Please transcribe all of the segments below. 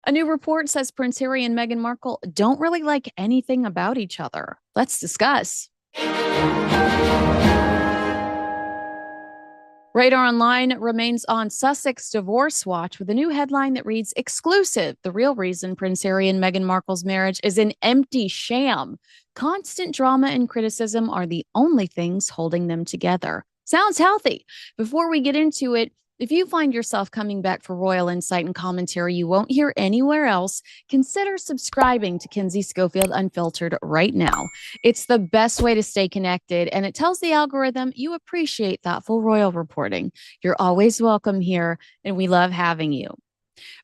A new report says Prince Harry and Meghan Markle don't really like anything about each other. Let's discuss. Radar Online remains on Sussex divorce watch with a new headline that reads exclusive. The real reason Prince Harry and Meghan Markle's marriage is an empty sham. Constant drama and criticism are the only things holding them together. Sounds healthy. Before we get into it, if you find yourself coming back for royal insight and commentary you won't hear anywhere else, consider subscribing to Kinsey Schofield Unfiltered right now. It's the best way to stay connected, and it tells the algorithm you appreciate thoughtful royal reporting. You're always welcome here, and we love having you.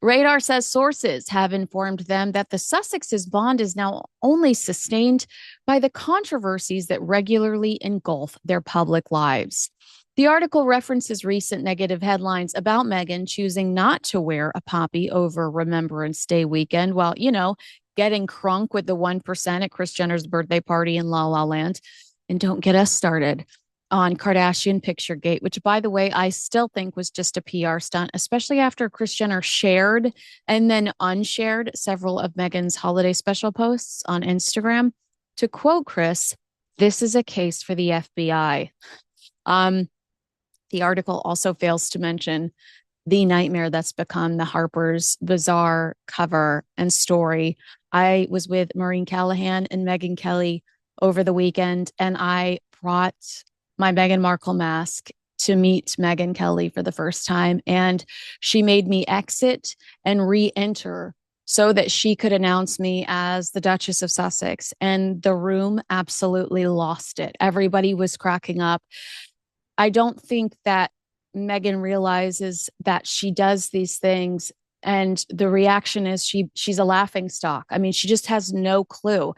Radar says sources have informed them that the Sussex's bond is now only sustained by the controversies that regularly engulf their public lives. The article references recent negative headlines about Meghan choosing not to wear a poppy over Remembrance Day weekend while, getting crunk with the 1% at Kris Jenner's birthday party in La La Land. And don't get us started on Kardashian Picturegate, which, by the way, I still think was just a PR stunt, especially after Kris Jenner shared and then unshared several of Meghan's holiday special posts on Instagram. To quote Kris, "This is a case for the FBI." The article also fails to mention the nightmare that's become the Harper's Bazaar cover and story. I was with Maureen Callahan and Megyn Kelly over the weekend, and I brought my Meghan Markle mask to meet Megyn Kelly for the first time, and she made me exit and re-enter so that she could announce me as the Duchess of Sussex, and the room absolutely lost it. Everybody was cracking up. I don't think that Meghan realizes that she does these things, and the reaction is she's a laughing stock. I mean, she just has no clue.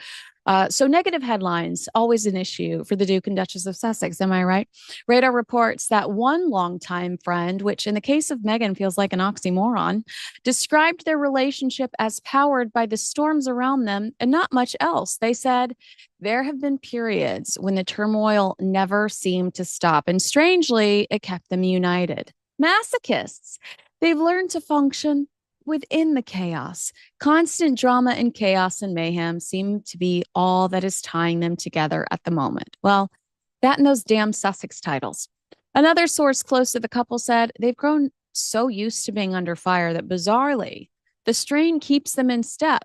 So negative headlines, always an issue for the Duke and Duchess of Sussex. Am I right? Radar reports that one longtime friend, which in the case of Meghan feels like an oxymoron, described their relationship as powered by the storms around them and not much else. They said, there have been periods when the turmoil never seemed to stop. And strangely, it kept them united. Masochists. They've learned to function within the chaos. Constant drama and chaos and mayhem seem to be all that is tying them together at the moment. Well, that and those damn Sussex titles. Another source close to the couple said they've grown so used to being under fire that bizarrely, the strain keeps them in step.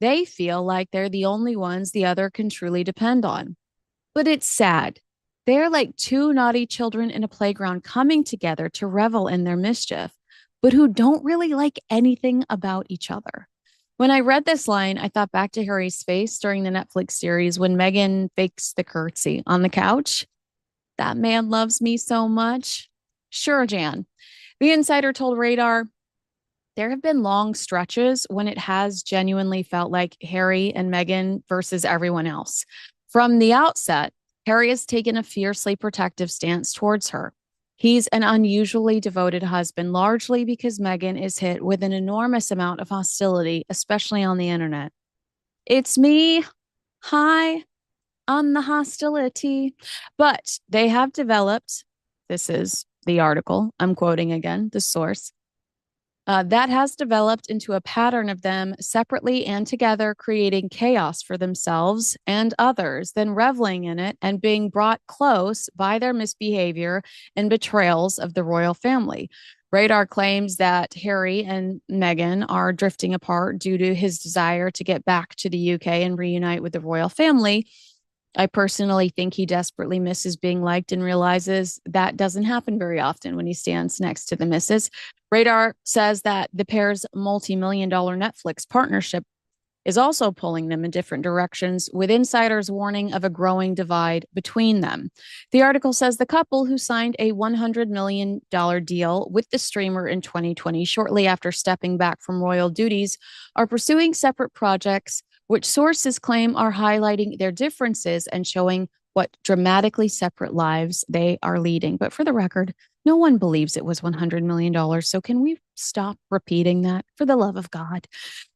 They feel like they're the only ones the other can truly depend on. But it's sad. They're like two naughty children in a playground coming together to revel in their mischief, but who don't really like anything about each other. When I read this line, I thought back to Harry's face during the Netflix series when Meghan fakes the curtsy on the couch. That man loves me so much. Sure, Jan. The insider told Radar, there have been long stretches when it has genuinely felt like Harry and Meghan versus everyone else. From the outset, Harry has taken a fiercely protective stance towards her. He's an unusually devoted husband, largely because Meghan is hit with an enormous amount of hostility, especially on the internet. It's me. Hi, I'm the hostility. But they have developed, this is the article, I'm quoting again, the source, that has developed into a pattern of them separately and together creating chaos for themselves and others, then reveling in it and being brought close by their misbehavior and betrayals of the royal family. Radar claims that Harry and Meghan are drifting apart due to his desire to get back to the UK and reunite with the royal family. I personally think he desperately misses being liked and realizes that doesn't happen very often when he stands next to the missus. Radar says that the pair's multi-million-dollar Netflix partnership is also pulling them in different directions, with insiders warning of a growing divide between them. The article says the couple, who signed a $100 million deal with the streamer in 2020, shortly after stepping back from royal duties, are pursuing separate projects, which sources claim are highlighting their differences and showing what dramatically separate lives they are leading. But for the record, no one believes it was $100 million. So can we stop repeating that, for the love of God?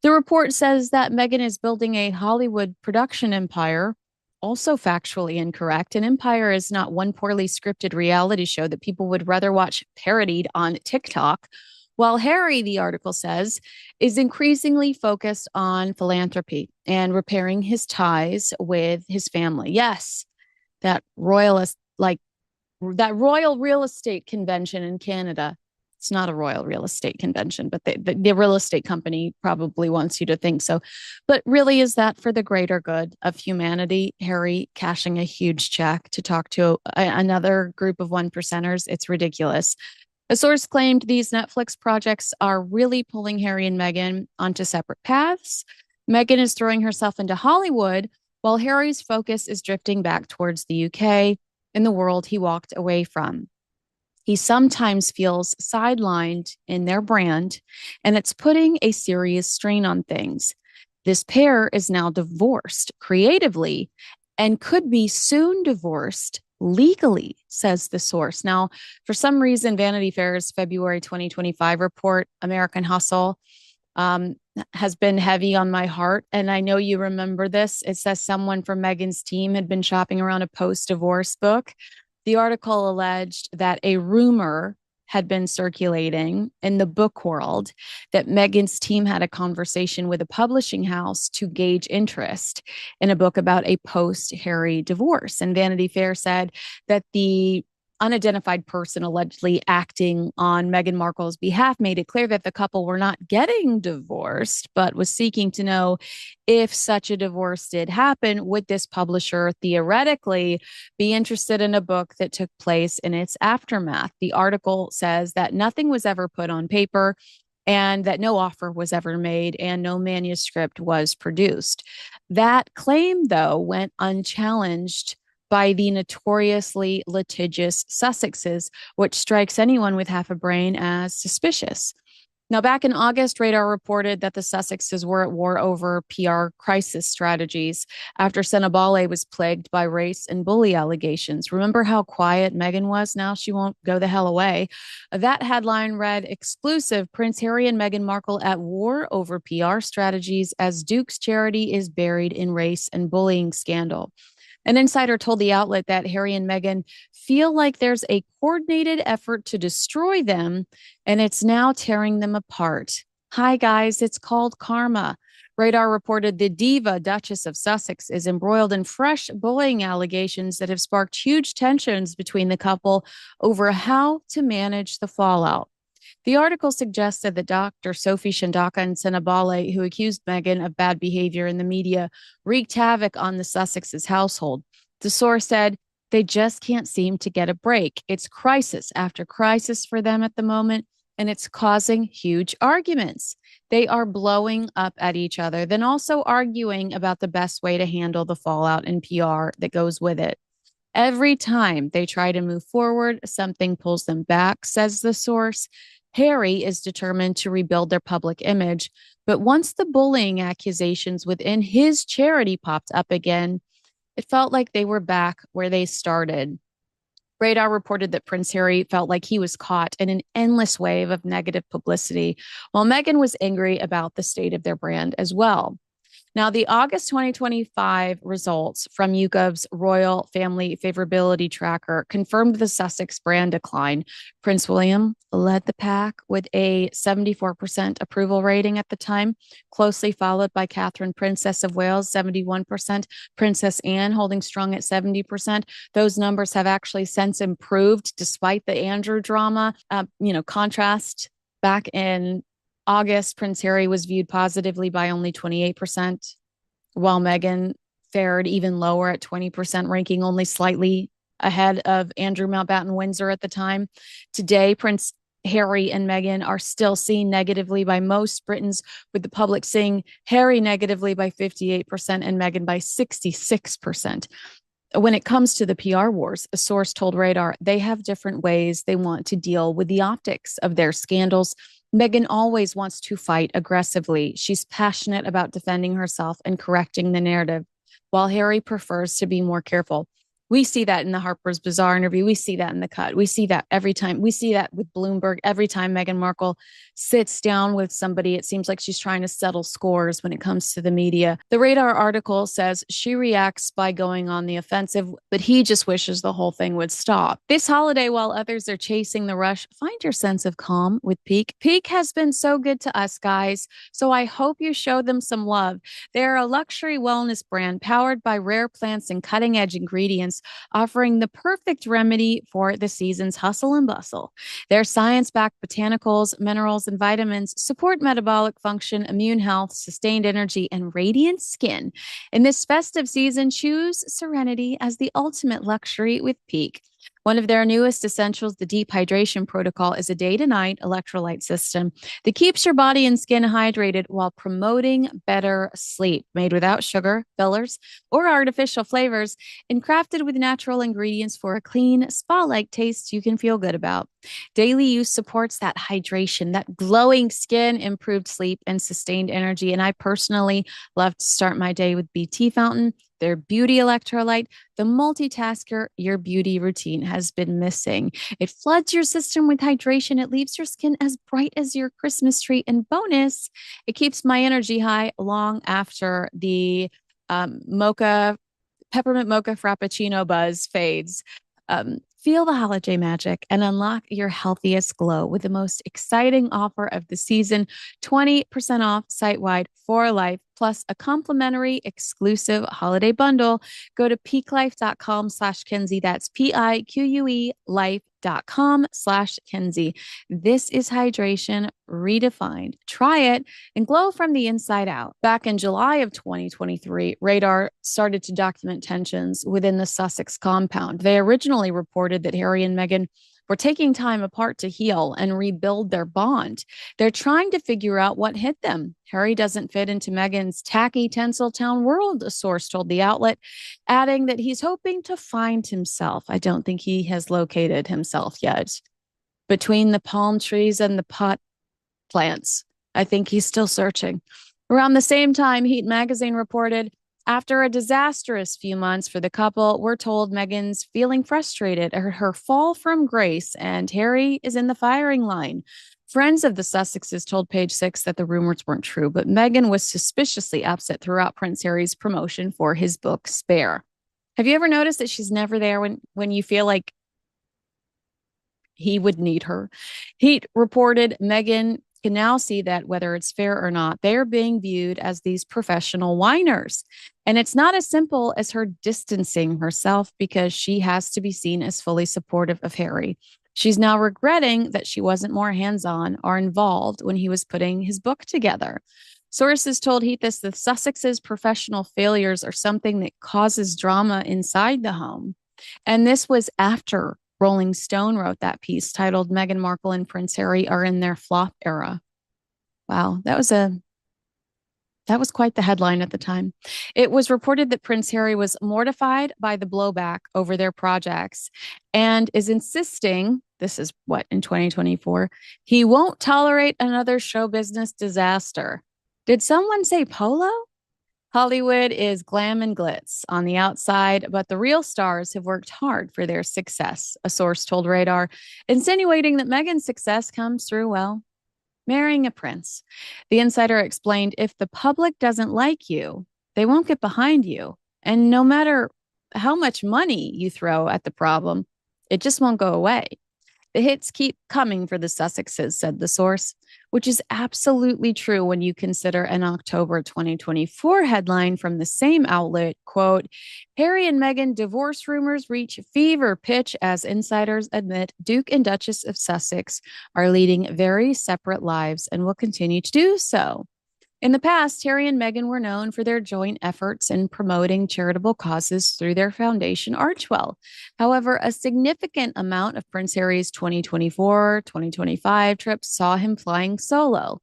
The report says that Meghan is building a Hollywood production empire, also factually incorrect. An empire is not one poorly scripted reality show that people would rather watch parodied on TikTok While Harry, the article says, is increasingly focused on philanthropy and repairing his ties with his family. Yes, that royalist, like that royal real estate convention in Canada. It's not a royal real estate convention, but the real estate company probably wants you to think so. But really, is that for the greater good of humanity? Harry cashing a huge check to talk to another group of one percenters? It's ridiculous. A source claimed these Netflix projects are really pulling Harry and Meghan onto separate paths. Meghan is throwing herself into Hollywood, while Harry's focus is drifting back towards the UK and the world he walked away from. He sometimes feels sidelined in their brand, and it's putting a serious strain on things. This pair is now divorced creatively and could be soon divorced legally, says the source. Now, for some reason, Vanity Fair's February 2025 report, American Hustle, has been heavy on my heart. And I know you remember this. It says someone from Meghan's team had been shopping around a post divorce book. The article alleged that a rumor had been circulating in the book world that Meghan's team had a conversation with a publishing house to gauge interest in a book about a post Harry divorce. And Vanity Fair said that the unidentified person allegedly acting on Meghan Markle's behalf made it clear that the couple were not getting divorced, but was seeking to know if such a divorce did happen, would this publisher theoretically be interested in a book that took place in its aftermath? The article says that nothing was ever put on paper and that no offer was ever made and no manuscript was produced. That claim, though, went unchallenged by the notoriously litigious Sussexes, which strikes anyone with half a brain as suspicious. Now, back in August, Radar reported that the Sussexes were at war over PR crisis strategies after Senabale was plagued by race and bully allegations. Remember how quiet Meghan was? Now she won't go the hell away. That headline read, exclusive, Prince Harry and Meghan Markle at war over PR strategies as Duke's charity is buried in race and bullying scandal. An insider told the outlet that Harry and Meghan feel like there's a coordinated effort to destroy them, and it's now tearing them apart. Hi, guys, it's called karma. Radar reported the diva Duchess of Sussex is embroiled in fresh bullying allegations that have sparked huge tensions between the couple over how to manage the fallout. The article suggested that Dr. Sophie Shandaka and Senabale, who accused Meghan of bad behavior in the media, wreaked havoc on the Sussexes' household. The source said they just can't seem to get a break. It's crisis after crisis for them at the moment, and it's causing huge arguments. They are blowing up at each other, then also arguing about the best way to handle the fallout in PR that goes with it. Every time they try to move forward, something pulls them back, says the source. Harry is determined to rebuild their public image, but once the bullying accusations within his charity popped up again, it felt like they were back where they started. Radar reported that Prince Harry felt like he was caught in an endless wave of negative publicity, while Meghan was angry about the state of their brand as well. Now, the August 2025 results from YouGov's Royal Family Favorability Tracker confirmed the Sussex brand decline. Prince William led the pack with a 74% approval rating at the time, closely followed by Catherine, Princess of Wales, 71%, Princess Anne holding strong at 70%. Those numbers have actually since improved despite the Andrew drama. Contrast back in August, Prince Harry was viewed positively by only 28%, while Meghan fared even lower at 20%, ranking only slightly ahead of Andrew Mountbatten Windsor at the time. Today, Prince Harry and Meghan are still seen negatively by most Britons, with the public seeing Harry negatively by 58% and Meghan by 66%. When it comes to the PR wars, a source told Radar they have different ways they want to deal with the optics of their scandals. Meghan always wants to fight aggressively. She's passionate about defending herself and correcting the narrative, while Harry prefers to be more careful. We see that in the Harper's Bazaar interview. We see that in the cut. We see that every time. We see that with Bloomberg. Every time Meghan Markle sits down with somebody, it seems like she's trying to settle scores when it comes to the media. The Radar article says she reacts by going on the offensive, but he just wishes the whole thing would stop. This holiday, while others are chasing the rush, find your sense of calm with Peak. Peak has been so good to us, guys. So I hope you show them some love. They're a luxury wellness brand powered by rare plants and cutting edge ingredients, offering the perfect remedy for the season's hustle and bustle. Their science backed botanicals, minerals, and vitamins support metabolic function, immune health, sustained energy, and radiant skin. In this festive season, choose serenity as the ultimate luxury with Peak. One of their newest essentials, the Deep Hydration Protocol, is a day to night electrolyte system that keeps your body and skin hydrated while promoting better sleep. Made without sugar, fillers, or artificial flavors, and crafted with natural ingredients for a clean, spa like taste you can feel good about. Daily use supports that hydration, that glowing skin, improved sleep, and sustained energy. And I personally love to start my day with BT Fountain, their beauty electrolyte, the multitasker your beauty routine has been missing. It floods your system with hydration. It leaves your skin as bright as your Christmas tree. And bonus, it keeps my energy high long after the peppermint mocha frappuccino buzz fades. Feel the holiday magic and unlock your healthiest glow with the most exciting offer of the season, 20% off site-wide for life, plus a complimentary exclusive holiday bundle. Go to peaklife.com/Kinsey. That's PIQUE life.com/Kinsey. This is hydration redefined. Try it and glow from the inside out. Back in July of 2023, Radar started to document tensions within the Sussex compound. They originally reported that Harry and Meghan were taking time apart to heal and rebuild their bond. They're trying to figure out what hit them. Harry doesn't fit into Meghan's tacky Tinseltown world, a source told the outlet, adding that he's hoping to find himself. I don't think he has located himself yet. Between the palm trees and the pot plants, I think he's still searching. Around the same time, Heat magazine reported, after a disastrous few months for the couple, we're told Meghan's feeling frustrated at her fall from grace, and Harry is in the firing line. Friends of the Sussexes told Page Six that the rumors weren't true, but Meghan was suspiciously upset throughout Prince Harry's promotion for his book, Spare. Have you ever noticed that she's never there when you feel like he would need her? Heat reported Meghan can now see that whether it's fair or not, they're being viewed as these professional whiners. And it's not as simple as her distancing herself because she has to be seen as fully supportive of Harry. She's now regretting that she wasn't more hands-on or involved when he was putting his book together. Sources told Heath this: the Sussex's professional failures are something that causes drama inside the home. And this was after Rolling Stone wrote that piece titled Meghan Markle and Prince Harry are in their flop era. Wow, that was quite the headline at the time. It was reported that Prince Harry was mortified by the blowback over their projects and is insisting, this is what, in 2024, he won't tolerate another show business disaster. Did someone say polo? Hollywood is glam and glitz on the outside, but the real stars have worked hard for their success, a source told Radar, insinuating that Meghan's success comes through, well, marrying a prince. The insider explained, if the public doesn't like you, they won't get behind you. And no matter how much money you throw at the problem, it just won't go away. The hits keep coming for the Sussexes, said the source, which is absolutely true when you consider an October 2024 headline from the same outlet, quote, Harry and Meghan divorce rumors reach fever pitch as insiders admit Duke and Duchess of Sussex are leading very separate lives and will continue to do so. In the past, Harry and Meghan were known for their joint efforts in promoting charitable causes through their foundation, Archwell. However, a significant amount of Prince Harry's 2024-2025 trips saw him flying solo.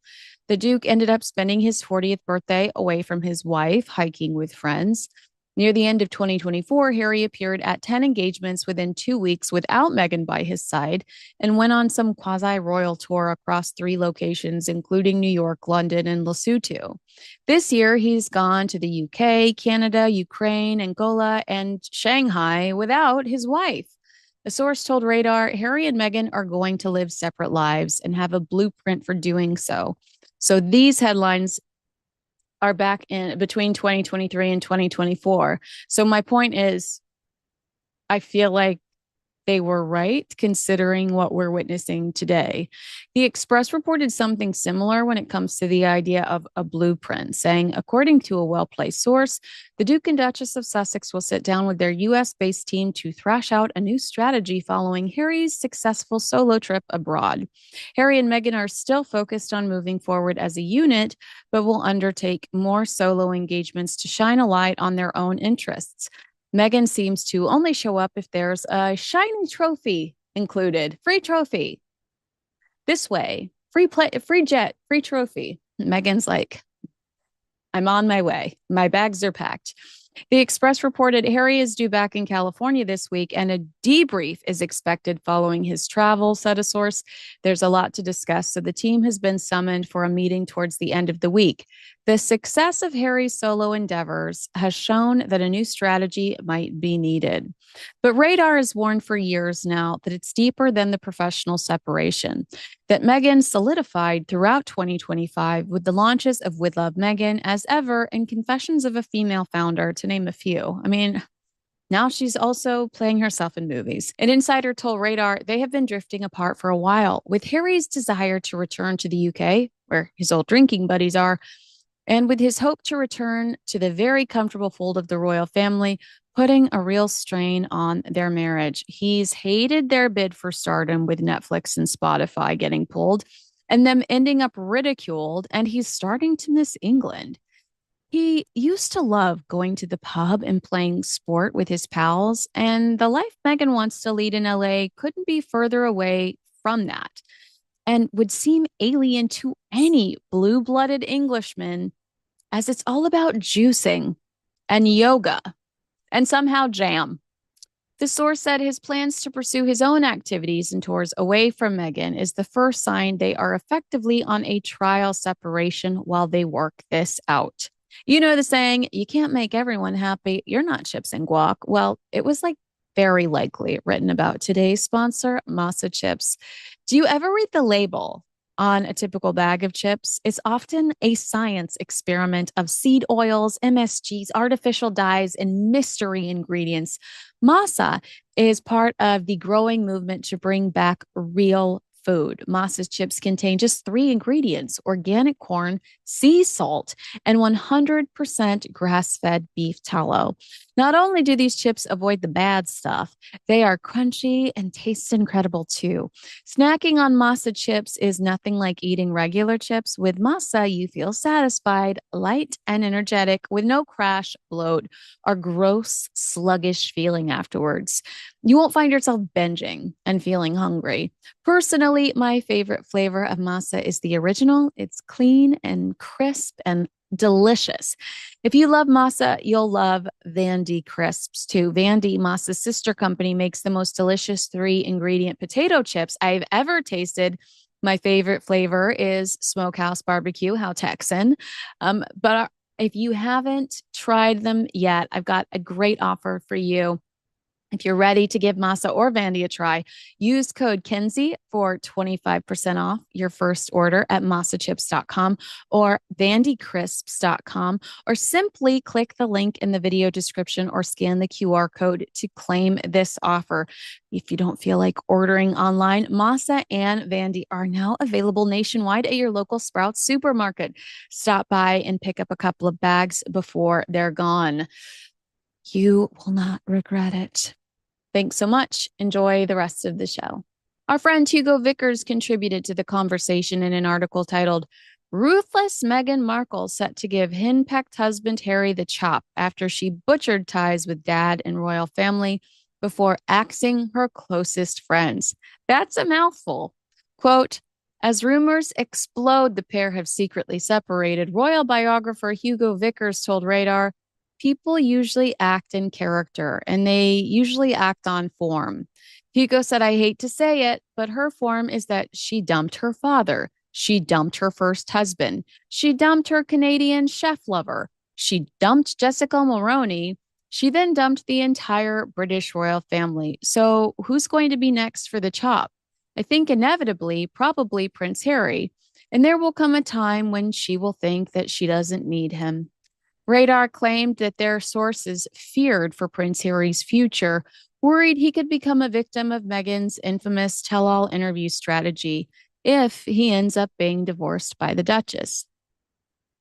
The Duke ended up spending his 40th birthday away from his wife, hiking with friends. Near the end of 2024, Harry appeared at 10 engagements within 2 weeks without Meghan by his side and went on some quasi royal tour across 3 locations, including New York, London, and Lesotho. This year, he's gone to the UK, Canada, Ukraine, Angola, and Shanghai without his wife. A source told Radar Harry and Meghan are going to live separate lives and have a blueprint for doing so. So these headlines are back in between 2023 and 2024. So my point is, I feel like they were right considering what we're witnessing today. The Express reported something similar when it comes to the idea of a blueprint, saying, according to a well placed source, the Duke and Duchess of Sussex will sit down with their US based team to thrash out a new strategy following Harry's successful solo trip abroad. Harry and Meghan are still focused on moving forward as a unit, but will undertake more solo engagements to shine a light on their own interests. Meghan seems to only show up if there's a shiny trophy included. Free trophy. This way. Free play, free jet, free trophy. Meghan's like, I'm on my way. My bags are packed. The Express reported Harry is due back in California this week, and a debrief is expected following his travel, said a source. There's a lot to discuss, so the team has been summoned for a meeting towards the end of the week. The success of Harry's solo endeavors has shown that a new strategy might be needed. But Radar has warned for years now that it's deeper than the professional separation, that Meghan solidified throughout 2025 with the launches of With Love Meghan, As Ever, and Confessions of a Female Founder, to name a few. I mean, now she's also playing herself in movies. An insider told Radar they have been drifting apart for a while, with Harry's desire to return to the UK, where his old drinking buddies are, and with his hope to return to the very comfortable fold of the royal family, putting a real strain on their marriage. He's hated their bid for stardom with Netflix and Spotify getting pulled and them ending up ridiculed, and he's starting to miss England. He used to love going to the pub and playing sport with his pals, and the life Meghan wants to lead in LA couldn't be further away from that and would seem alien to any blue blooded Englishman, as it's all about juicing and yoga and somehow jam. The source said his plans to pursue his own activities and tours away from Meghan is the first sign they are effectively on a trial separation while they work this out. You know the saying, you can't make everyone happy. You're not chips and guac. Well, it was like very likely written about today's sponsor, Masa Chips. Do you ever read the label on a typical bag of chips? It's often a science experiment of seed oils, MSGs, artificial dyes, and mystery ingredients. Masa is part of the growing movement to bring back real food. Masa's chips contain just 3 ingredients: organic corn, sea salt, and 100% grass-fed beef tallow. Not only do these chips avoid the bad stuff, they are crunchy and taste incredible too. Snacking on Masa chips is nothing like eating regular chips. With Masa, you feel satisfied, light, and energetic with no crash, bloat, or gross, sluggish feeling afterwards. You won't find yourself binging and feeling hungry. Personally, my favorite flavor of Masa is the original. It's clean and crisp and delicious. If you love Masa, you'll love Vandy crisps too. Vandy, Masa's sister company, makes the most delicious 3-ingredient potato chips I've ever tasted. My favorite flavor is Smokehouse Barbecue. How Texan. But if you haven't tried them yet, I've got a great offer for you. If you're ready to give Masa or Vandy a try, use code Kinsey for 25% off your first order at masachips.com or vandycrisps.com, or simply click the link in the video description or scan the QR code to claim this offer. If you don't feel like ordering online, Masa and Vandy are now available nationwide at your local Sprouts supermarket. Stop by and pick up a couple of bags before they're gone. You will not regret it. Thanks so much. Enjoy the rest of the show. Our friend Hugo Vickers contributed to the conversation in an article titled, Ruthless Meghan Markle Set to Give Henpecked Husband Harry the Chop After She Butchered Ties with Dad and Royal Family Before Axing Her Closest Friends. That's a mouthful. Quote, as rumors explode, the pair have secretly separated. Royal biographer Hugo Vickers told Radar, People usually act in character and they usually act on form. Hugo said, I hate to say it, but her form is that she dumped her father. She dumped her first husband. She dumped her Canadian chef lover. She dumped Jessica Mulroney. She then dumped the entire British royal family. So, who's going to be next for the chop? I think inevitably, probably Prince Harry. And there will come a time when she will think that she doesn't need him. Radar claimed that their sources feared for Prince Harry's future, worried he could become a victim of Meghan's infamous tell all interview strategy if he ends up being divorced by the Duchess.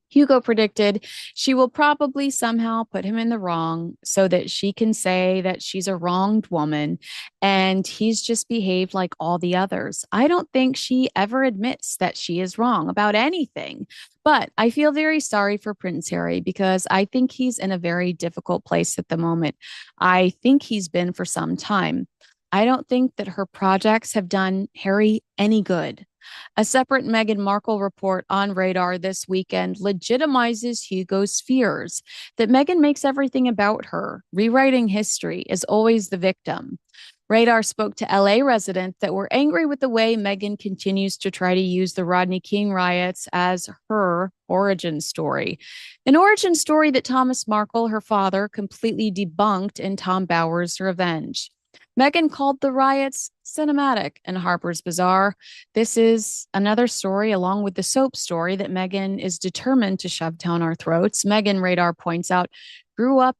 Hugo predicted she will probably somehow put him in the wrong so that she can say that she's a wronged woman and he's just behaved like all the others. I don't think she ever admits that she is wrong about anything. But I feel very sorry for Prince Harry because I think he's in a very difficult place at the moment. I think he's been for some time. I don't think that her projects have done Harry any good. A separate Meghan Markle report on Radar this weekend legitimizes Hugo's fears that Meghan makes everything about her, rewriting history, is always the victim. Radar spoke to LA residents that were angry with the way Meghan continues to try to use the Rodney King riots as her origin story. An origin story that Thomas Markle, her father, completely debunked in Tom Bower's Revenge. Meghan called the riots cinematic in Harper's Bazaar. This is another story, along with the soap story, that Meghan is determined to shove down our throats. Meghan, Radar points out, grew up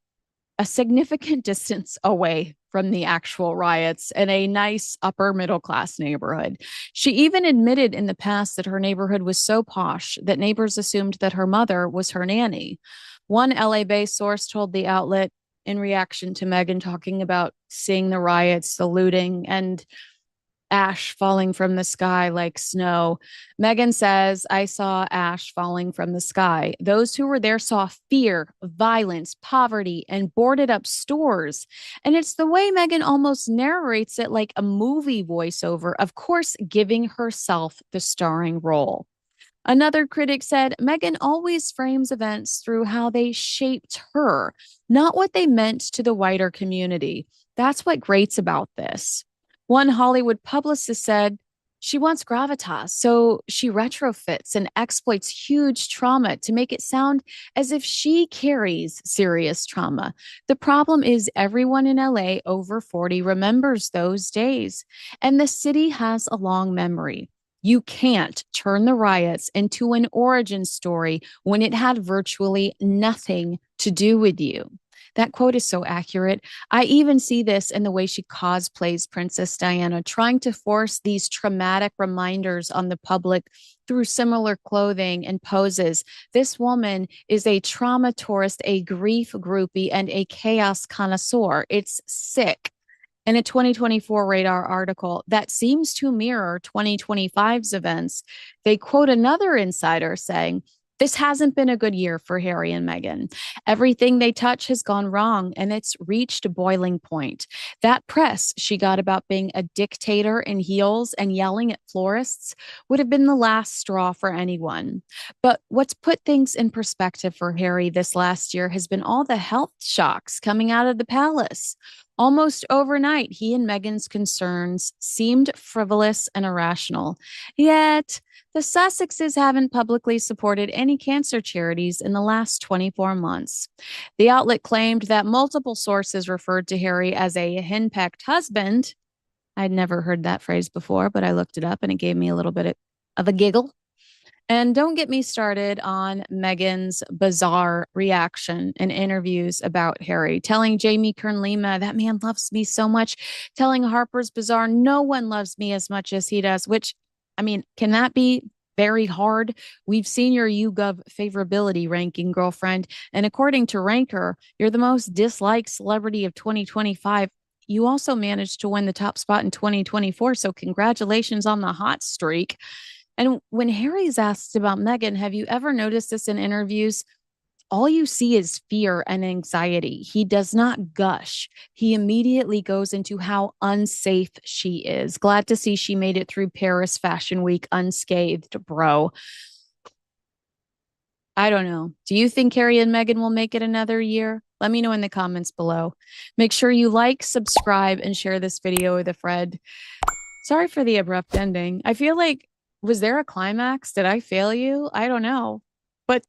a significant distance away from the actual riots in a nice upper middle class neighborhood. She even admitted in the past that her neighborhood was so posh that neighbors assumed that her mother was her nanny. One LA based source told the outlet, in reaction to Meghan talking about seeing the riots, the looting, and ash falling from the sky like snow. Meghan says, I saw ash falling from the sky. Those who were there saw fear, violence, poverty, and boarded up stores. And it's the way Meghan almost narrates it like a movie voiceover, of course, giving herself the starring role. Another critic said Meghan always frames events through how they shaped her, not what they meant to the wider community. That's what grates about this. One Hollywood publicist said she wants gravitas, so she retrofits and exploits huge trauma to make it sound as if she carries serious trauma. The problem is everyone in LA over 40 remembers those days, and the city has a long memory. You can't turn the riots into an origin story when it had virtually nothing to do with you. That quote is so accurate. I even see this in the way she cosplays Princess Diana, trying to force these traumatic reminders on the public through similar clothing and poses. This woman is a trauma tourist, a grief groupie, and a chaos connoisseur. It's sick. In a 2024 Radar article that seems to mirror 2025's events, they quote another insider saying, this hasn't been a good year for Harry and Meghan. Everything they touch has gone wrong and it's reached a boiling point. That press she got about being a dictator in heels and yelling at florists would have been the last straw for anyone. But what's put things in perspective for Harry this last year has been all the health shocks coming out of the palace. Almost overnight, he and Meghan's concerns seemed frivolous and irrational. Yet, the Sussexes haven't publicly supported any cancer charities in the last 24 months. The outlet claimed that multiple sources referred to Harry as a henpecked husband. I'd never heard that phrase before, but I looked it up and it gave me a little bit of a giggle. And don't get me started on Meghan's bizarre reaction in interviews about Harry, telling Jamie Kern Lima, that man loves me so much, telling Harper's Bazaar, no one loves me as much as he does, which, I mean, can that be very hard? We've seen your YouGov favorability ranking, girlfriend. And according to Ranker, you're the most disliked celebrity of 2025. You also managed to win the top spot in 2024. So congratulations on the hot streak. And when Harry's asked about Meghan, have you ever noticed this in interviews? All you see is fear and anxiety. He does not gush. He immediately goes into how unsafe she is. Glad to see she made it through Paris Fashion Week unscathed, bro. I don't know. Do you think Harry and Meghan will make it another year? Let me know in the comments below. Make sure you like, subscribe, and share this video with a friend. Sorry for the abrupt ending. I feel like, was there a climax? Did I fail you? I don't know. But